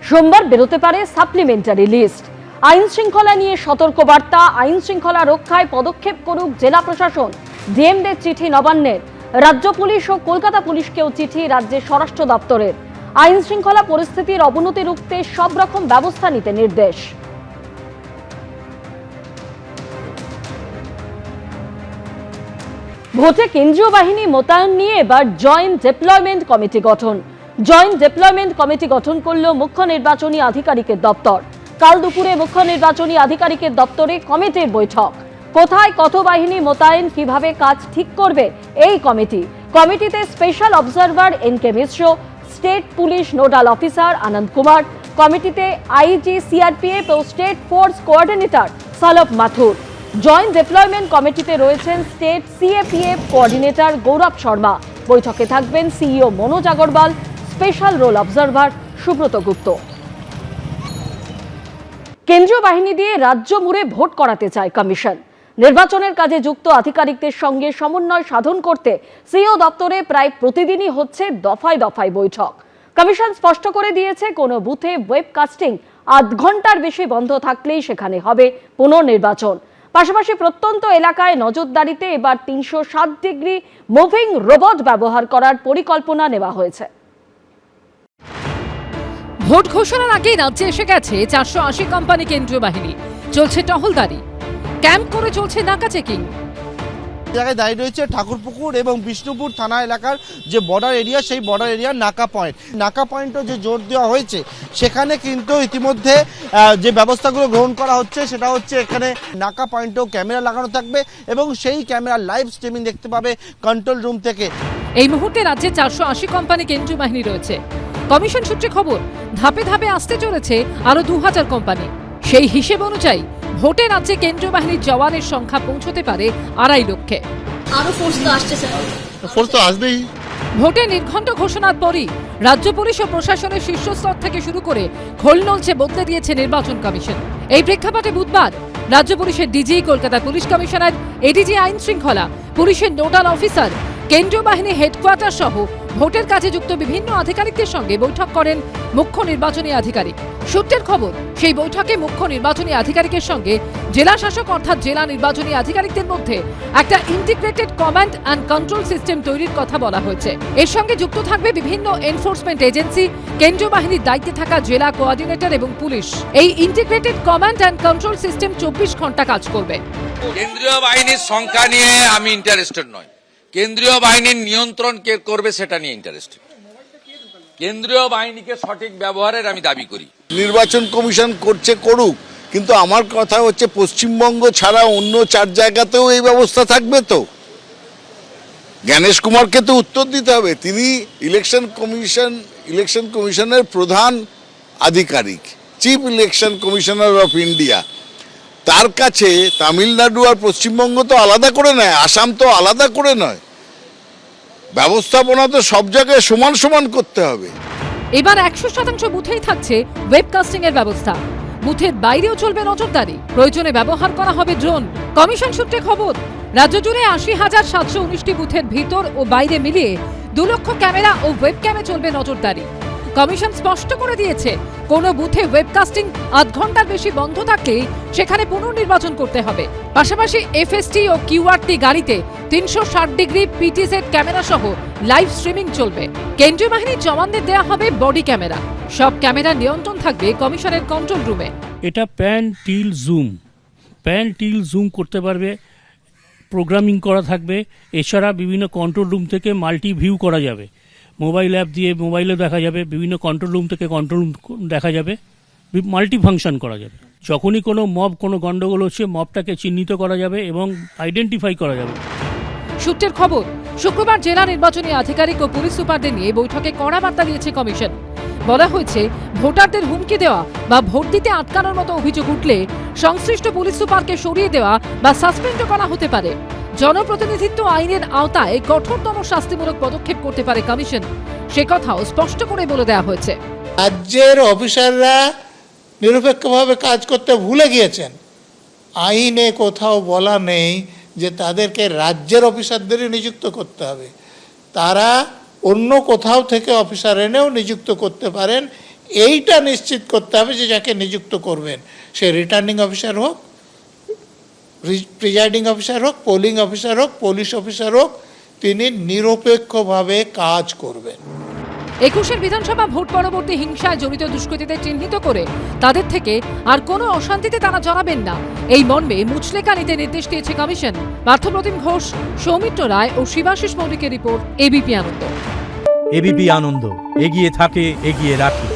সোমবার বেরোতে পারে সাপ্লিমেন্টারি লিস্ট। আইন শৃঙ্খলা নিয়ে সতর্কবার্তা, আইন শৃঙ্খলা রক্ষায় পদক্ষেপ করুক জেলা প্রশাসন। ডিএমদের চিঠি নবান্নের। রাজ্য পুলিশ ও কলকাতা পুলিশকেও চিঠি রাজ্যের স্বরাষ্ট্র দপ্তরের। আইন শৃঙ্খলা পরিস্থিতির অবনতি রুখতে সব রকম ব্যবস্থা নিতে নির্দেশ। ভোটে কেন্দ্রীয় বাহিনী মোতায়েন নিয়ে এবার জয়েন্ট ডিপ্লয়মেন্ট কমিটি গঠন। জয়েন্ট ডিপ্লয়মেন্ট কমিটি গঠন করল মুখ্য নির্বাচনী আধিকারিকের দপ্তর। কাল দুপুরে মুখ্য নির্বাচনী আধিকারিকের দপ্তরে কমিটির বৈঠক। কোথায় কত বাহিনী মোতায়েন, কিভাবে কাজ ঠিক করবে এই কমিটি। কমিটিতে special observer NK Mishra, state police nodal officer Anand Kumar, কমিটিতে আইজি সিআরপিএফ ও state force coordinator Salabh Mathur. Joint deployment কমিটিতে রয়েছেন state CAPF coordinator Gaurav Sharma. বৈঠকে থাকবেন CEO Manoj Agarwal, special roll observer Subrata Gupta. কেন্দ্রীয় বাহিনী দিয়ে রাজ্য মুড়ে ভোট করাতে চায় কমিশন। নির্বাচনের কাজে যুক্ত আধিকারিকদের সঙ্গে সমন্বয় সাধন করতে সিইও দপ্তরে প্রায় প্রতিদিনই হচ্ছে দফায় দফায় বৈঠক। কমিশন স্পষ্ট করে দিয়েছে, কোনো বুথে ওয়েবকাস্টিং আধ ঘন্টার বেশি বন্ধ থাকলেই সেখানে হবে পুনর্নির্বাচন। পাশাপাশি প্রত্যন্ত এলাকায় নজরদারিতে এবার 360 ডিগ্রি মুভিং রোবট ব্যবহার করার পরিকল্পনা নেওয়া হয়েছে। ভোট ঘোষণার আগেই রাজ্যে এসে গেছে 480 কোম্পানি কেন্দ্রীয় বাহিনী। চলছে টহলদারি, ক্যাম্প করে চলছে নাকা চেকিং। জায়গায় দাঁড়িয়ে রয়েছে ঠাকুরপুকুর এবং বিষ্ণুপুর থানা এলাকার যে বর্ডার এরিয়া, সেই বর্ডার এরিয়ার নাকা পয়েন্ট। নাকা পয়েন্টও যে জোর দেওয়া হয়েছে, সেখানে কিন্তু ইতিমধ্যে যে ব্যবস্থাগুলো গ্রহণ করা হচ্ছে সেটা হচ্ছে এখানে নাকা পয়েন্টেও ক্যামেরা লাগানো থাকবে এবং সেই ক্যামেরা লাইভ স্ট্রিমিং দেখতে পাবে কন্ট্রোল রুম থেকে। এই মুহূর্তে রাজ্যে 480 কোম্পানি কেন্দ্রীয় বাহিনী রয়েছে। কমিশন সূত্রে খবর, ধাপে ধাপে আসতে চলেছে আরো 2000 কোম্পানি। সেই হিসেব অনুযায়ী ভোটে রাজ্যে কেন্দ্রীয় বাহিনীর জওয়ানের সংখ্যা পৌঁছতে পারে 2.5 লক্ষে। আরো ফোর্স তো আসছে স্যার। ফোর্স তো আসবেই। ভোটে নির্ঘণ্ট ঘোষণার পরই রাজ্য পুলিশ ও প্রশাসনের শীর্ষস্তর থেকে শুরু করে খোল নলছে বদলে দিয়েছে নির্বাচন কমিশন। এই প্রেক্ষাপটে বুধবার রাজ্য পুলিশের DG, Kolkata police commissioner, ADG আইন শৃঙ্খলা, পুলিশের নোডাল অফিসার, কেন্দ্রীয় বাহিনী হেডকোয়ার্টার সহ ভোটের কাজে যুক্ত বিভিন্ন আধিকারিকদের সঙ্গে বৈঠক করেন মুখ্য নির্বাচনী আধিকারিক। সূত্রের খবর, সেই বৈঠকে মুখ্য নির্বাচনী আধিকারিকের সঙ্গে জেলা শাসক অর্থাৎ জেলা নির্বাচনী আধিকারিকদের মধ্যে একটা integrated command and control system তৈরির কথা বলা হয়েছে। এর সঙ্গে যুক্ত থাকবে বিভিন্ন এনফোর্সমেন্ট এজেন্সি, কেন্দ্রীয় বাহিনীর দায়িত্বে থাকা জেলা কোঅর্ডিনেটর এবং পুলিশ। এই integrated command and control system 24 ঘন্টা কাজ করবে। কেন্দ্রীয় বাহিনীর সংখ্যা নিয়ে আমি ইন্টারেস্টেড নয়, কেন্দ্রীয় বাহিনীর নিয়ন্ত্রণ কে করবে সেটা নিয়ে ইন্টারেস্টেড। কেন্দ্রীয় বাহিনীকে সঠিক ব্যবহারের আমি দাবি করি। নির্বাচন কমিশন করছে, করুক, কিন্তু আমার কথা হচ্ছে পশ্চিমবঙ্গ ছাড়া অন্য 4 জায়গাতেও এই ব্যবস্থা থাকবে তো। জ্ঞানেশ কুমারকে তো উত্তর দিতে হবে, তিনি ইলেকশন কমিশনের প্রধান আধিকারিক, chief election commissioner of India. তার কাছে তামিলনাড়ু আর পশ্চিমবঙ্গ তো আলাদা করে নয়, আসাম তো আলাদা করে নয়। ব্যবস্থাপনা তো সব জায়গায় সমান সমান করতে হবে। এবার 100% বুথেই থাকছে ওয়েবকাস্টিং এর ব্যবস্থা। বুথের বাইরেও চলবে নজরদারি, প্রয়োজনে ব্যবহার করা হবে ড্রোন। কমিশন সূত্রে খবর, রাজ্য জুড়ে 80,719টি বুথের ভিতর ও বাইরে মিলিয়ে 2 লক্ষ ক্যামেরা ও ওয়েবক্যামে চলবে নজরদারি। কমিশন স্পষ্ট করে দিয়েছে, কোনো বুথে ওয়েবকাস্টিং আধ ঘন্টার বেশি বন্ধ থাকলে সেখানে পুনর্নির্বাচন করতে হবে। পাশাপাশি এফএসটি ও কিউআরটি গাড়িতে 360 ডিগ্রি পিটিজেড ক্যামেরা সহ লাইভ স্ট্রিমিং চলবে। কেন্দ্রীয় বাহিনীর জওয়ানদের দেওয়া হবে বডি ক্যামেরা। সব ক্যামেরা নিয়ন্ত্রণ থাকবে কমিশনের কন্ট্রোল রুমে। এটা প্যান টিল জুম করতে পারবে, প্রোগ্রামিং করা থাকবে। এছাড়া বিভিন্ন কন্ট্রোল রুম থেকে মাল্টি ভিউ করা যাবে, মোবাইল অ্যাপ দিয়ে মোবাইলে দেখা যাবে, বিভিন্ন কন্ট্রোল রুম থেকে কন্ট্রোল রুম দেখা যাবে, মাল্টি ফাংশন করা যাবে। যখনই কোনো গন্ডগোল হচ্ছে, মবটাকে চিহ্নিত করা যাবে এবং আইডেন্টিফাই করা যাবে। সূত্রের খবর, শুক্রবার জেলা নির্বাচনী আধিকারিক ও পুলিশ সুপারদের নিয়ে বৈঠকে কড়া বার্তা দিয়েছে কমিশন। বলা হয়েছে, ভোটারদের হুমকি দেওয়া বা ভোট দিতে আটকানোর মতো অভিযোগ উঠলে সংশ্লিষ্ট পুলিশ সুপারকে সরিয়ে দেওয়া বা সাসপেন্ড করা হতে পারে। জনপ্রতিনিধিত্ব আইনের আওতায় কঠোরতম শাস্তিমূলক পদক্ষেপ করতে পারে কমিশন, সে কথাও স্পষ্ট করে বলে দেওয়া হয়েছে। রাজ্যের অফিসাররা নিরপেক্ষভাবে কাজ করতে ভুলে গিয়েছেন। আইনে কোথাও বলা নেই যে তাদেরকে রাজ্যের অফিসারদেরই নিযুক্ত করতে হবে। তারা অন্য কোথাও থেকে অফিসার এনেও নিযুক্ত করতে পারেন। এইটা নিশ্চিত করতে হবে যে যাকে নিযুক্ত করবেন সে রিটার্নিং অফিসার হোক, প্রিজাইডিং অফিসার হোক, পোলিং অফিসার হোক, পুলিশ অফিসার হোক, তিনি নিরপেক্ষভাবে কাজ করবেন। 21 বিধানসভা ভোট পরবর্তী হিংসায় জড়িত দুষ্কৃতীদের চিহ্নিত করে তাদের থেকে আর কোনো অশান্তিতে তারা জড়াবেন না, এই মর্মে মুচলেকা নিতে নির্দেশ দিয়েছে কমিশন। পার্থপ্রতিম ঘোষ, সৌমিত্র রায় ও শিবাশিস মৌলিকের রিপোর্ট, এবিপি আনন্দ। এবিপি আনন্দ, এগিয়ে থাকে, এগিয়ে রাখে।